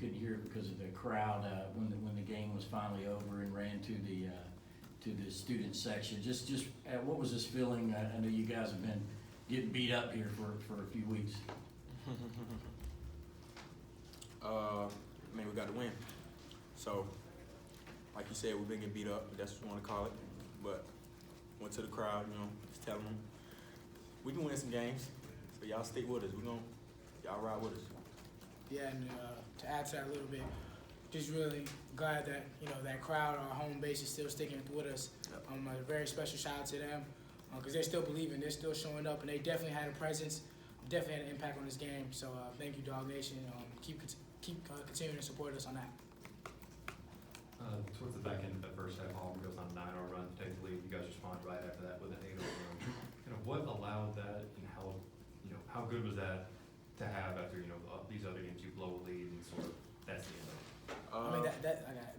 couldn't hear it because of the crowd when the game was finally over and ran to the student section. Just what was this feeling? I know you guys have been getting beat up here for a few weeks. I mean, we got to win. So, like you said, we've been getting beat up. That's what you want to call it. But went to the crowd, just telling them we can win some games. So y'all stick with us. Y'all ride with us. Yeah, and to add to that a little bit, just really glad that that crowd, our home base, is still sticking with us. A very special shout out to them because they're still believing, they're still showing up, and they definitely had a presence, definitely had an impact on this game. So thank you, Dog Nation. Keep continuing to support us on that. Towards the back end of the first half, Auburn goes on a 9-0 run to take the lead. You guys respond right after that with an 8-0 run. What allowed that, and how good was that to have after these other games you blow a lead and sort of that's the end of it? I mean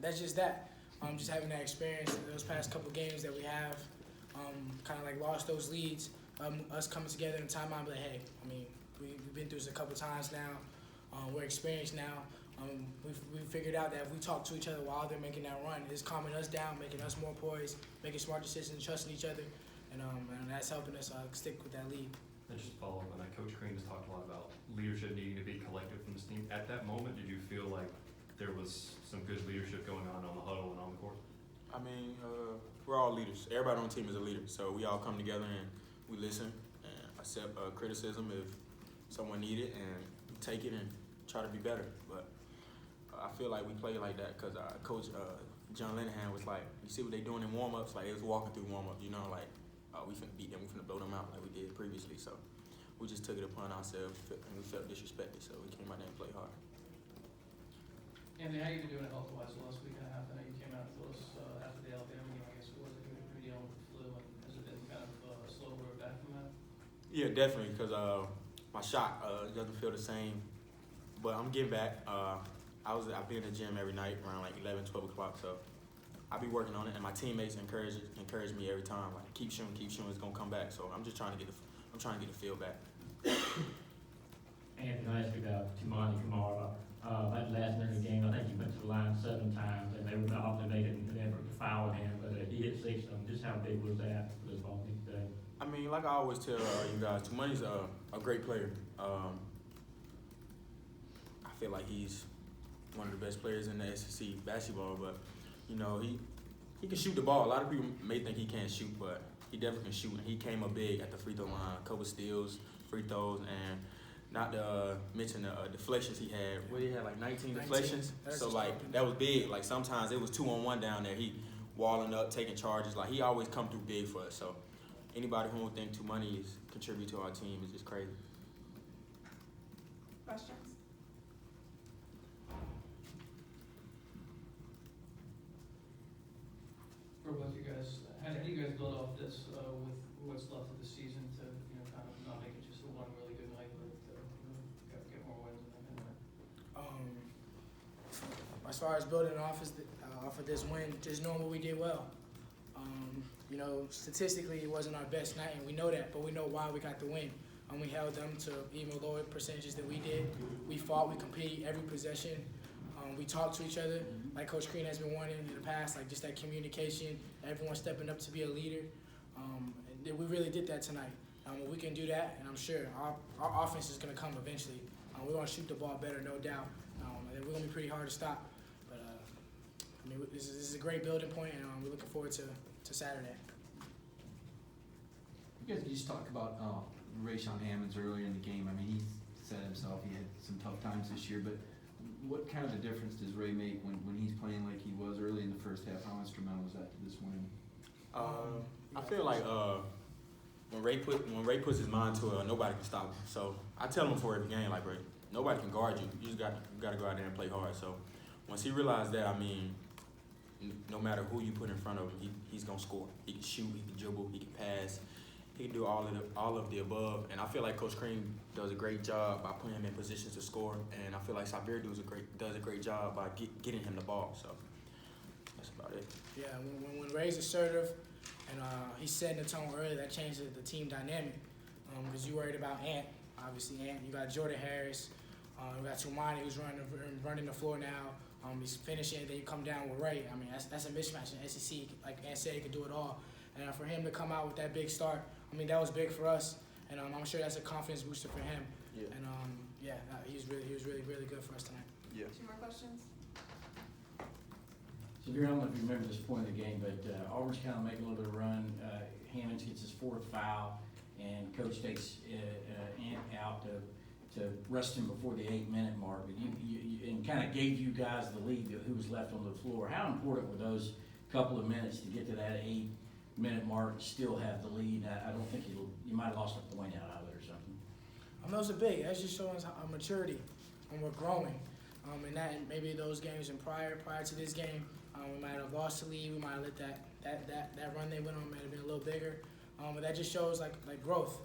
that's just that. Just having that experience those past couple games that we have, kind of like lost those leads. Us coming together in timeout, but hey, I mean we've been through this a couple times now. We're experienced now. We've figured out that if we talk to each other while they're making that run, it's calming us down, making us more poised, making smart decisions, trusting each other, and that's helping us stick with that lead. And just to follow up on that, Coach Crean has talked a lot about leadership needing to be collective from this team. At that moment, did you feel like there was some good leadership going on the huddle and on the court? I mean, we're all leaders. Everybody on the team is a leader. So we all come together and we listen and accept criticism if someone needs it and take it and try to be better. But I feel like we play like that because Coach John Linehan was like, you see what they doing in warm-ups? Like, they was walking through warm-ups, like, we finna beat them, we finna blow them out like we did previously. So we just took it upon ourselves and we felt disrespected, so we came out there and played hard. Anthony, how you been doing health-wise the last week and a half? I know you came out to us after the Alabama game. I guess it was like you're dealing with the flu, and has it been kind of a slow road back from that? Yeah, definitely, because my shot doesn't feel the same, but I'm getting back. I've been in the gym every night around like 11, 12 o'clock, so I'll be working on it, and my teammates encourage me every time, like keep shooting, it's gonna come back. So I'm just trying to get the feel back. Anthony, I asked you about Tumani Kamara. That last minute of the game, I think he went to the line 7 times, and they were often made an effort to foul him, but he hit 6 of them. Just how big was that for this ball team today? I mean, like I always tell you guys, Tumani's a great player. I feel like he's one of the best players in the SEC basketball, but he can shoot the ball. A lot of people may think he can't shoot, but he definitely can shoot. And he came up big at the free throw line, a couple steals, free throws, and not to mention the deflections he had. What, he had like 19 deflections? So like that was big. Like sometimes it was 2-on-1 down there. He walling up, taking charges. Like he always come through big for us. So anybody who don't think Tumani is contribute to our team is just crazy. Questions? For both you guys, how do you guys build off this with what's left of the season to kind of not make it just one really good night, but get more wins in there? As far as building off of this win, just knowing what we did well. Statistically, it wasn't our best night, and we know that, but we know why we got the win. We held them to even lower percentages than we did. We fought, we competed every possession. We talked to each other, like Coach Crean has been wanting in the past, like just that communication, everyone stepping up to be a leader. And we really did that tonight. We can do that, and I'm sure our offense is going to come eventually. We're going to shoot the ball better, no doubt. And we're going to be pretty hard to stop. But, this is a great building point, and we're looking forward to Saturday. You guys just talk about Rayshawn Hammonds earlier in the game. I mean, he said himself he had some tough times this year, but what kind of a difference does Ray make when he's playing like he was early in the first half? How instrumental was that to this win? I feel like when Ray puts his mind to it, nobody can stop him. So I tell him before every game, like, Ray, nobody can guard you. You just got to go out there and play hard. So once he realized that, I mean, no matter who you put in front of him, he's gonna score. He can shoot, he can dribble, he can pass. He can do all of the above, and I feel like Coach Crean does a great job by putting him in positions to score, and I feel like Sahvir does a great job by getting him the ball. So that's about it. Yeah, when Ray's assertive and he's setting the tone early, that changes the team dynamic. Because you worried about Ant, obviously Ant. You got Jordan Harris. We got Tumani who's running the floor now. He's finishing, then you come down with Ray. I mean, that's a mismatch in SEC. Like Ann said, he could do it all. And for him to come out with that big start, I mean, that was big for us. And I'm sure that's a confidence booster for him. Yeah. And he was really good for us tonight. Yeah. 2 more questions? So, I don't know if you remember this point of the game, but Auburn's kind of making a little bit of a run. Hammonds gets his 4th foul, and coach takes Ant out to rest him before the 8-minute mark. But you and kind of gave you guys the lead, who was left on the floor. How important were those couple of minutes to get to that 8-minute mark, still have the lead? I don't think you might have lost a point out of it or something. Those are big. That's just showing us our maturity, and we're growing. And maybe those games and prior to this game, we might have lost the lead. We might have let that run they went on might have been a little bigger. But that just shows like growth.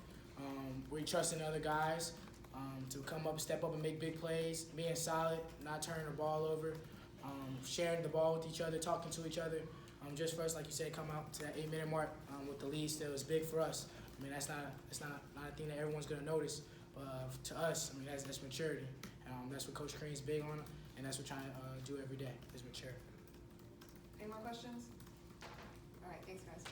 We trusting other guys to come up, step up, and make big plays. Being solid, not turning the ball over, sharing the ball with each other, talking to each other. Just for us, like you said, come out to that 8-minute mark with the lead still is big for us. I mean, that's not a thing that everyone's gonna notice. But to us, I mean, that's maturity. That's what Coach Crean's big on, and that's what we're trying to do every day is mature. Any more questions? All right, thanks, guys.